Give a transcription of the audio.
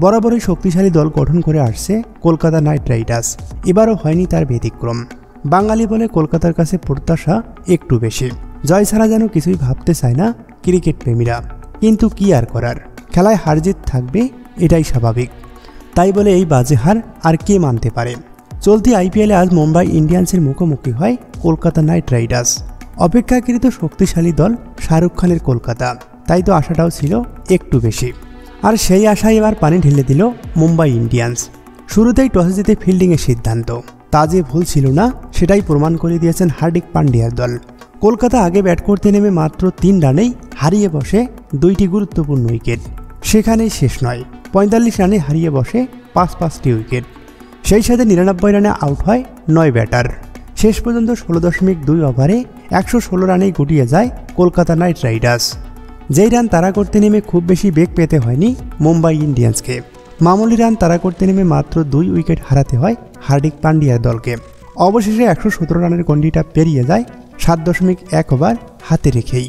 বরাবরই শক্তিশালী দল গঠন করে আসছে কলকাতা নাইট রাইডার্স, এবারও হয়নি তার ব্যতিক্রম। বাঙালি বলে কলকাতার কাছে প্রত্যাশা একটু বেশি, জয় ছাড়া যেন কিছুই ভাবতে চায় না ক্রিকেট প্রেমীরা। কিন্তু কি আর করার, খেলায় হারজিত থাকবে, এটাই স্বাভাবিক। তাই বলে এই বাজে হার আর কে মানতে পারে। চলতি আইপিএলে আজ মুম্বাই ইন্ডিয়ান্সের মুখোমুখি হয় কলকাতা নাইট রাইডার্স। অপেক্ষাকৃত শক্তিশালী দল শাহরুখ খানের কলকাতা, তাই তো আশাটাও ছিল একটু বেশি। আর সেই আশায় এবার পানি ঢেলে দিল মুম্বাই ইন্ডিয়ান্স। শুরুতেই টস জিতে ফিল্ডিংয়ের সিদ্ধান্ত, তা যে ভুল ছিল না সেটাই প্রমাণ করে দিয়েছেন হার্দিক পান্ডিয়ার দল। কলকাতা আগে ব্যাট করতে নেমে মাত্র 3 রানেই হারিয়ে বসে 2টি গুরুত্বপূর্ণ উইকেট। সেখানেই শেষ নয়, 45 রানে হারিয়ে বসে 5টি উইকেট। সেই সাথে 99 রানে আউট হয় 9 ব্যাটার। শেষ পর্যন্ত 16.2 ওভারে 116 রানেই গুটিয়ে যায় কলকাতা নাইট রাইডার্স। যেই রান তাড়া করতে নেমে খুব বেশি বেগ পেতে হয়নি মুম্বাই ইন্ডিয়ান্সকে। মামুলি রান তাড়া করতে নেমে মাত্র 2 উইকেট হারাতে হয় হার্দিক পান্ডিয়ার দলকে। অবশেষে 117 রানের গন্ডিটা পেরিয়ে যায় 7.1 ওভার হাতে রেখেই।